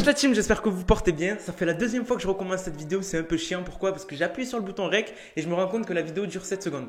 Wesh la team, j'espère que vous portez bien. Ça fait la deuxième fois que je recommence cette vidéo, c'est un peu chiant. Pourquoi? Parce que j'ai appuyé sur le bouton REC et je me rends compte que la vidéo dure 7 secondes.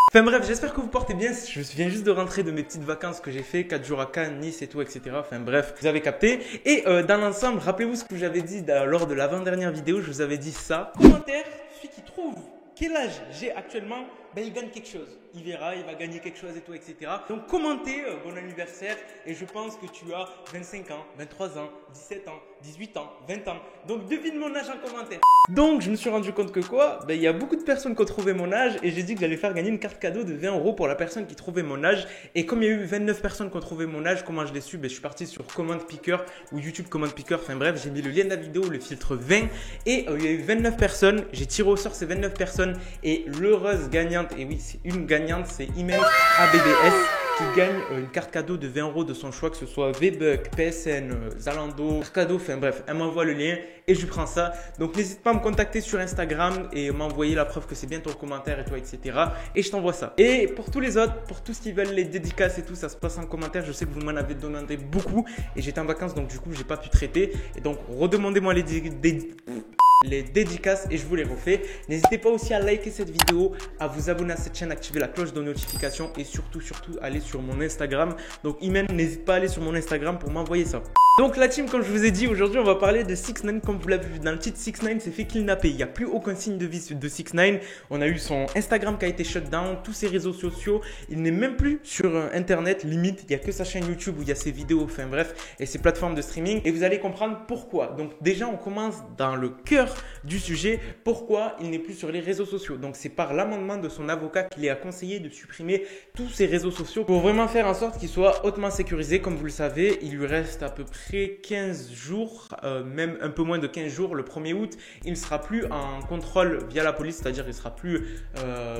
Enfin bref, j'espère que vous portez bien. Je viens juste de rentrer de mes petites vacances que j'ai fait, 4 jours à Cannes, Nice et tout, etc. Enfin bref, vous avez capté. Et dans l'ensemble, rappelez-vous ce que j'avais dit lors de l'avant-dernière vidéo, je vous avais dit ça. Commentaire, celui qui trouve quel âge j'ai actuellement, ben il gagne quelque chose. Il verra, il va gagner quelque chose et tout, etc. Donc commentez bon anniversaire et je pense que tu as 25 ans, 23 ans, 17 ans, 18 ans, 20 ans. Donc devine mon âge en commentaire. Donc je me suis rendu compte que quoi? Ben il y a beaucoup de personnes qui ont trouvé mon âge et j'ai dit que j'allais faire gagner une carte cadeau de 20 € pour la personne qui trouvait mon âge. Et comme il y a eu 29 personnes qui ont trouvé mon âge, comment je l'ai su? Ben je suis parti sur Comment Picker ou YouTube Comment Picker. Enfin bref, j'ai mis le lien de la vidéo, le filtre 20 et il y a eu 29 personnes. J'ai tiré au sort ces 29 personnes et l'heureuse gagnante, et oui c'est une gagnante, c'est Imen ABBS qui gagne une carte cadeau de 20 € de son choix, que ce soit VBuck, PSN, Zalando, carte cadeau, enfin bref, elle m'envoie le lien et je prends ça. Donc n'hésite pas à me contacter sur Instagram et m'envoyer la preuve que c'est bien ton commentaire et toi, etc. Et je t'envoie ça. Et pour tous les autres, pour tous qui veulent les dédicaces et tout, ça se passe en commentaire. Je sais que vous m'en avez demandé beaucoup et j'étais en vacances donc du coup j'ai pas pu traiter. Et donc redemandez-moi les dédicaces et je vous les refais. N'hésitez pas aussi à liker cette vidéo, à vous abonner à cette chaîne, activer la cloche de notification et surtout aller sur mon Instagram. Donc Imen, n'hésite pas à aller sur mon Instagram pour m'envoyer ça. Donc la team, comme je vous ai dit, aujourd'hui on va parler de 6ix9ine. Comme vous l'avez vu dans le titre, 6ix9ine s'est fait kidnapper. Il n'y a plus aucun signe de vie de 6ix9ine. On a eu son Instagram qui a été shut down, tous ses réseaux sociaux. Il n'est même plus sur Internet, limite. Il n'y a que sa chaîne YouTube où il y a ses vidéos, enfin bref, et ses plateformes de streaming. Et vous allez comprendre pourquoi. Donc déjà on commence dans le cœur du sujet. Pourquoi il n'est plus sur les réseaux sociaux? Donc c'est par l'amendement de son avocat qu'il est à conseiller de supprimer tous ses réseaux sociaux pour vraiment faire en sorte qu'il soit hautement sécurisé. Comme vous le savez, il lui reste à peu près 15 jours, même un peu moins de 15 jours. Le 1er août, il ne sera plus en contrôle via la police, c'est-à-dire il ne sera plus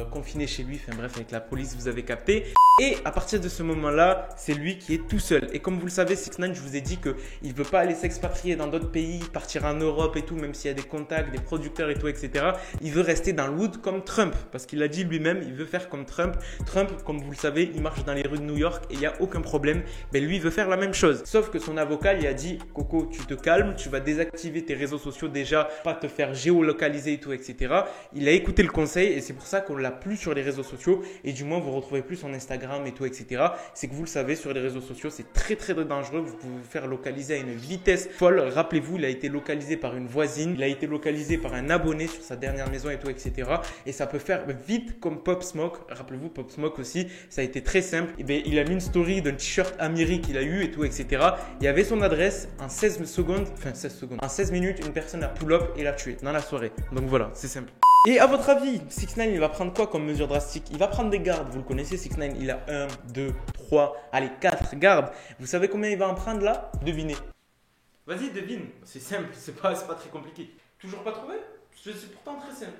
confiné chez lui. Enfin bref, avec la police, vous avez capté. Et à partir de ce moment-là, c'est lui qui est tout seul. Et comme vous le savez, 6ix9ine, je vous ai dit qu'il ne veut pas aller s'expatrier dans d'autres pays, partir en Europe et tout, même s'il y a des contacts, des producteurs et tout, etc. Il veut rester dans le wood comme Trump, parce qu'il a dit lui-même, il veut faire comme Trump. Trump, comme vous le savez, il marche dans les rues de New York et il n'y a aucun problème. Mais lui, il veut faire la même chose. Sauf que son avocat lui a dit, Coco, tu te calmes, tu vas désactiver tes réseaux sociaux déjà, pas te faire géolocaliser et tout, etc. Il a écouté le conseil et c'est pour ça qu'on l'a plus sur les réseaux sociaux et du moins vous retrouvez plus son Instagram et tout, etc. C'est que vous le savez, sur les réseaux sociaux, c'est très dangereux. Vous pouvez vous faire localiser à une vitesse folle. Rappelez-vous, il a été localisé par une voisine, il a été localisé par un abonné sur sa dernière maison et tout, etc. Et ça peut faire vite comme Pop Smoke. Rappelez-vous, Pop Smoke aussi, ça a été très simple. Et bien, il a mis une story d'un t-shirt Amiri qu'il a eu et tout, etc. Il y avait son adresse en 16 secondes, en 16 minutes, une personne a pull-up et l'a tué dans la soirée. Donc voilà, c'est simple. Et à votre avis, 6ix9ine, il va prendre quoi comme mesure drastique? Il va prendre des gardes. Vous le connaissez, 6ix9ine, il a 1, 2, 3, allez 4 gardes. Vous savez combien il va en prendre là? Devinez. Vas-y, devine. C'est simple, c'est pas très compliqué. Toujours pas trouvé? C'est pourtant très simple.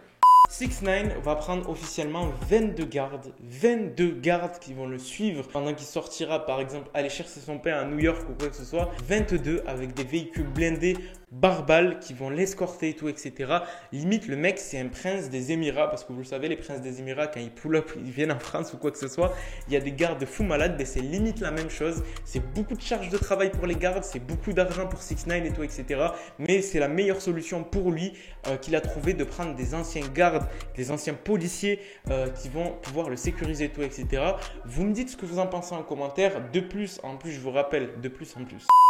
6ix9ine va prendre officiellement 22 gardes. 22 gardes qui vont le suivre pendant qu'il sortira, par exemple, aller chercher son père à New York ou quoi que ce soit. 22 avec des véhicules blindés barbales qui vont l'escorter et tout, etc. Limite, le mec, c'est un prince des Émirats parce que vous le savez, les princes des Émirats, quand ils pull up, ils viennent en France ou quoi que ce soit, il y a des gardes de fous malades, mais c'est limite la même chose. C'est beaucoup de charges de travail pour les gardes, c'est beaucoup d'argent pour 6ix9ine et tout, etc. Mais c'est la meilleure solution pour lui qu'il a trouvé de prendre des anciens gardes, des anciens policiers qui vont pouvoir le sécuriser et tout, etc. Vous me dites ce que vous en pensez en commentaire. De plus, en plus, je vous rappelle,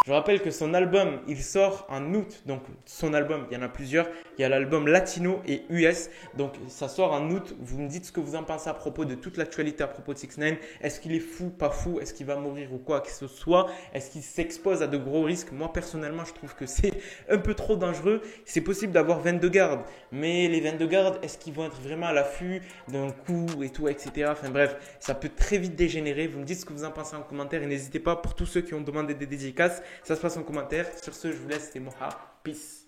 je rappelle que son album, il sort en août. Donc, son album, il y en a plusieurs. Il y a l'album Latino et US. Donc, ça sort en août. Vous me dites ce que vous en pensez à propos de toute l'actualité à propos de 6ix9ine. Est-ce qu'il est fou, pas fou? Est-ce qu'il va mourir ou quoi que ce soit? Est-ce qu'il s'expose à de gros risques? Moi, personnellement, je trouve que c'est un peu trop dangereux. C'est possible d'avoir 22 gardes. Mais les 22 gardes, est-ce qu'ils vont être vraiment à l'affût d'un coup et tout, etc. Enfin bref, ça peut très vite dégénérer. Vous me dites ce que vous en pensez en commentaire et n'hésitez pas pour tous ceux qui ont demandé des dédicaces. Ça se passe en commentaire. Sur ce, je vous laisse. C'était Moha. Peace.